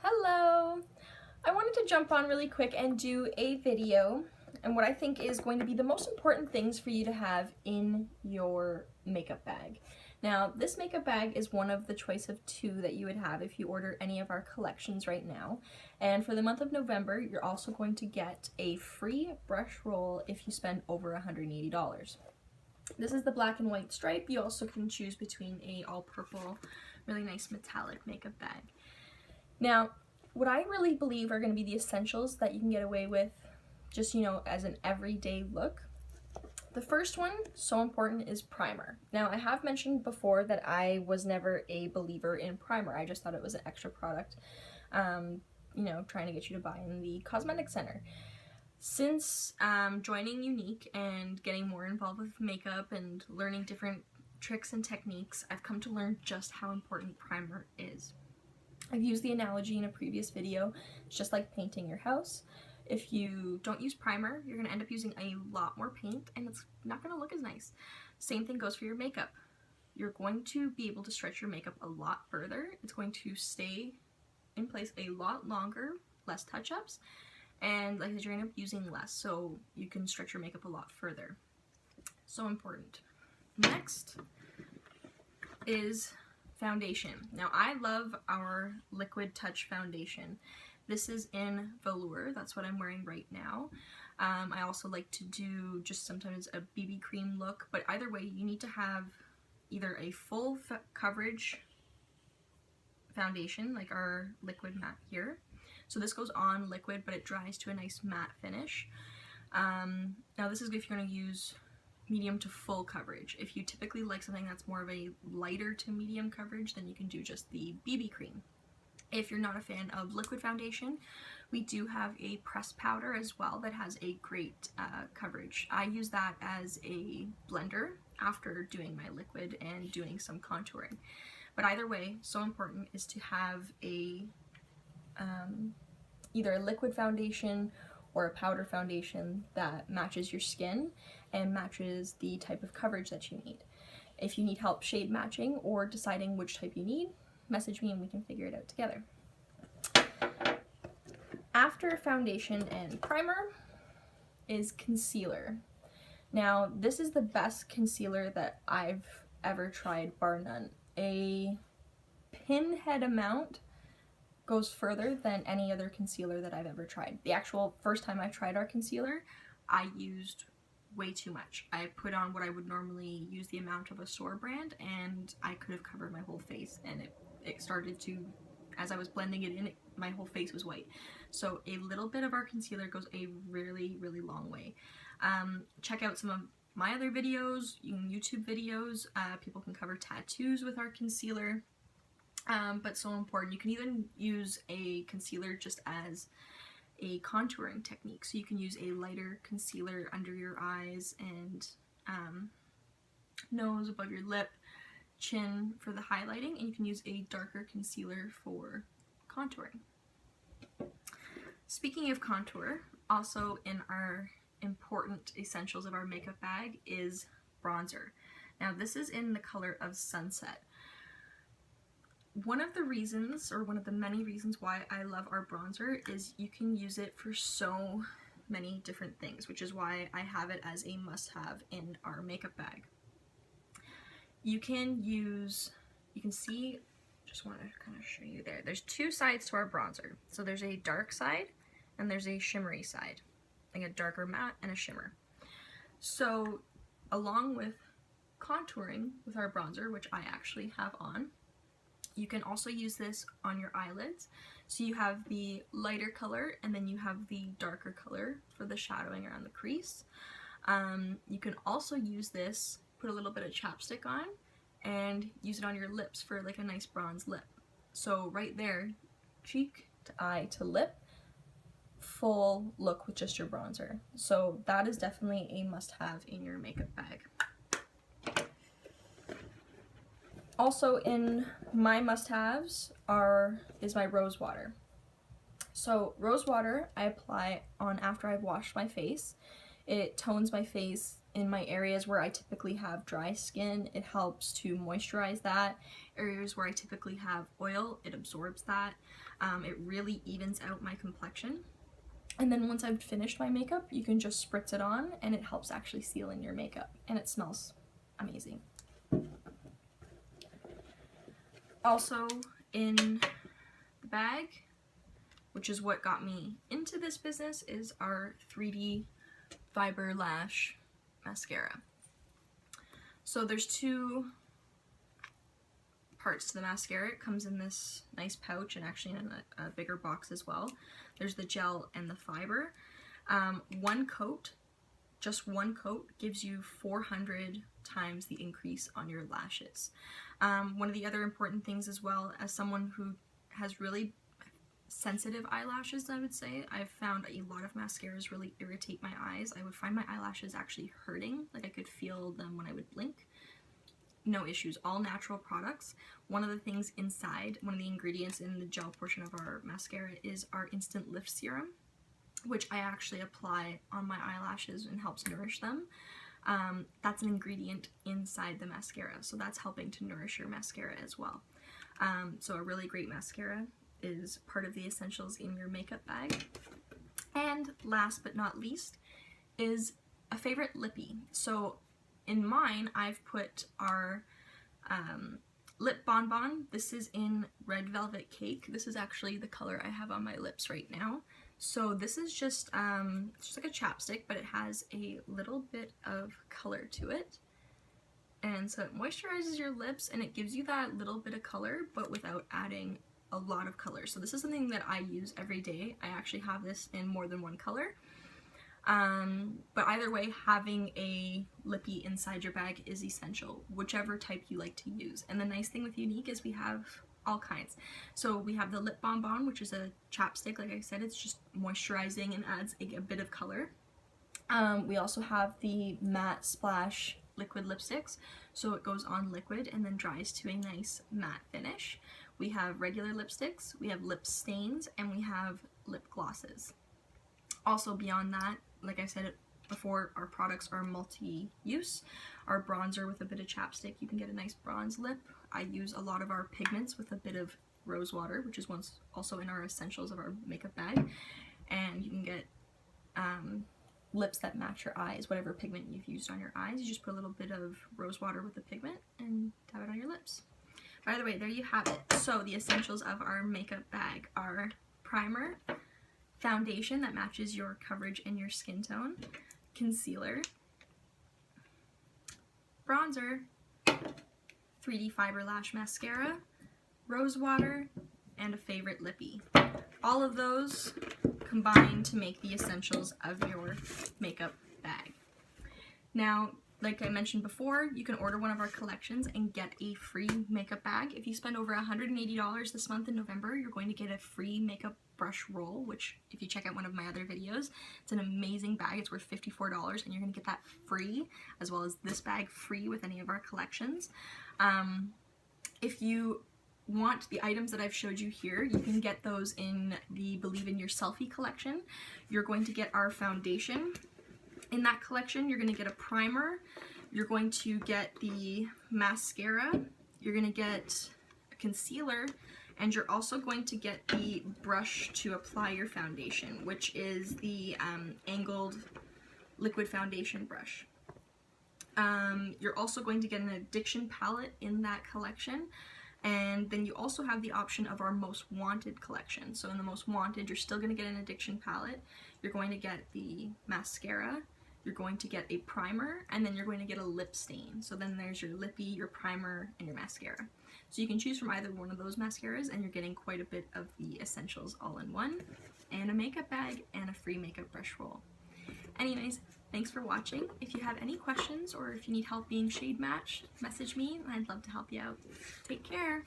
Hello! I wanted to jump on really quick and do a video and what I think is going to be the most important things for you to have in your makeup bag. Now, this makeup bag is one of the choice of two that you would have if you order any of our collections right now. And for the month of November, you're also going to get a free brush roll if you spend over $180. This is the black and white stripe. You also can choose between a all purple, really nice metallic makeup bag. Now, what I really believe are going to be the essentials that you can get away with just, as an everyday look. The first one, so important, is primer. Now, I have mentioned before that I was never a believer in primer. I just thought it was an extra product, trying to get you to buy in the cosmetic center. Since joining Younique and getting more involved with makeup and learning different tricks and techniques, I've come to learn just how important primer is. I've used the analogy in a previous video. It's just like painting your house. If you don't use primer, you're going to end up using a lot more paint and it's not going to look as nice. Same thing goes for your makeup. You're going to be able to stretch your makeup a lot further. It's going to stay in place a lot longer, less touch-ups, and like I said, you're going to end up using less, so you can stretch your makeup a lot further. So important. Next is foundation. Now, I love our Liquid Touch foundation. This is in velour. That's what I'm wearing right now. I also like to do just sometimes a BB cream look, but either way, you need to have either a full coverage foundation, like our liquid matte here. So this goes on liquid, but it dries to a nice matte finish. Now, this is if you're going to use medium to full coverage. If you typically like something that's more of a lighter to medium coverage, then you can do just the BB cream. If you're not a fan of liquid foundation, we do have a pressed powder as well that has a great coverage. I use that as a blender after doing my liquid and doing some contouring. But either way, so important is to have a either a liquid foundation or a powder foundation that matches your skin and matches the type of coverage that you need. If you need help shade matching or deciding which type you need, message me and we can figure it out together. After foundation and primer is concealer. Now, this is the best concealer that I've ever tried, bar none. A pinhead amount goes further than any other concealer that I've ever tried. The actual first time I tried our concealer, I used way too much. I put on what I would normally use the amount of a store brand, and I could have covered my whole face, and it started to, as I was blending it in, my whole face was white. So a little bit of our concealer goes a really, really long way. Check out some of my other videos, YouTube videos. People can cover tattoos with our concealer. But so important. You can even use a concealer just as a contouring technique. So you can use a lighter concealer under your eyes and nose, above your lip, chin for the highlighting, and you can use a darker concealer for contouring. Speaking of contour, also in our important essentials of our makeup bag is bronzer. Now, this is in the color of Sunset. One of the reasons, or one of the many reasons why I love our bronzer is you can use it for so many different things, which is why I have it as a must-have in our makeup bag. You can see, just want to kind of show you there. There's two sides to our bronzer. So there's a dark side and there's a shimmery side, like a darker matte and a shimmer. So along with contouring with our bronzer, which I actually have on, you can also use this on your eyelids. So you have the lighter color and then you have the darker color for the shadowing around the crease. You can also use this, put a little bit of chapstick on, and use it on your lips for like a nice bronze lip. So right there, cheek to eye to lip, full look with just your bronzer. So that is definitely a must-have in your makeup bag. Also in my must-haves is my rose water. So rose water I apply on after I've washed my face. It tones my face, in my areas where I typically have dry skin, it helps to moisturize that. Areas where I typically have oil, it absorbs that. It really evens out my complexion. And then once I've finished my makeup, you can just spritz it on and it helps actually seal in your makeup, and it smells amazing. Also in the bag, which is what got me into this business, is our 3D Fiber Lash Mascara. So there's two parts to the mascara. It comes in this nice pouch and actually in a bigger box as well. There's the gel and the fiber. One coat, just one coat, gives you 400 times the increase on your lashes. One of the other important things as well, as someone who has really sensitive eyelashes, I would say, I've found a lot of mascaras really irritate my eyes. I would find my eyelashes actually hurting, like I could feel them when I would blink. No issues, all natural products. One of the things inside, one of the ingredients in the gel portion of our mascara is our Instant Lift Serum, which I actually apply on my eyelashes and helps nourish them. That's an ingredient inside the mascara, so that's helping to nourish your mascara as well. So a really great mascara is part of the essentials in your makeup bag. And last but not least is a favorite lippy. So in mine, I've put our lip bonbon. This is in Red Velvet Cake. This is actually the color I have on my lips right now. So this is just like a chapstick, but it has a little bit of color to it. And so it moisturizes your lips and it gives you that little bit of color, but without adding a lot of color. So this is something that I use every day. I actually have this in more than one color. But either way, having a lippy inside your bag is essential, whichever type you like to use. And the nice thing with Younique is we have all kinds. So we have the lip bonbon, which is a chapstick. Like I said, it's just moisturizing and adds a bit of color. We also have the matte splash liquid lipsticks, so it goes on liquid and then dries to a nice matte finish. We have regular lipsticks, we have lip stains, and we have lip glosses. Also beyond that, like I said before, our products are multi-use. Our bronzer with a bit of chapstick, you can get a nice bronze lip. I use a lot of our pigments with a bit of rose water, which is also in our essentials of our makeup bag. And you can get lips that match your eyes, whatever pigment you've used on your eyes. You just put a little bit of rose water with the pigment and dab it on your lips. By the way, there you have it. So the essentials of our makeup bag are primer, foundation that matches your coverage and your skin tone, concealer, bronzer, 3D Fiber Lash Mascara, rose water, and a favorite lippy. All of those combine to make the essentials of your makeup bag. Now, like I mentioned before, you can order one of our collections and get a free makeup bag. If you spend over $180 this month in November, you're going to get a free makeup brush roll, which if you check out one of my other videos, it's an amazing bag. It's worth $54 and you're going to get that free, as well as this bag free with any of our collections. If you want the items that I've showed you here, you can get those in the Believe in Your Selfie collection. You're going to get our foundation. In that collection, you're going to get a primer, you're going to get the mascara, you're going to get a concealer, and you're also going to get the brush to apply your foundation, which is the angled liquid foundation brush. You're also going to get an addiction palette in that collection. And then you also have the option of our Most Wanted collection. So in the Most Wanted, you're still going to get an addiction palette. You're going to get the mascara. You're going to get a primer. And then you're going to get a lip stain. So then there's your lippy, your primer, and your mascara. So you can choose from either one of those mascaras, and you're getting quite a bit of the essentials all in one. And a makeup bag and a free makeup brush roll. Anyways, thanks for watching. If you have any questions or if you need help being shade matched, message me and I'd love to help you out. Take care.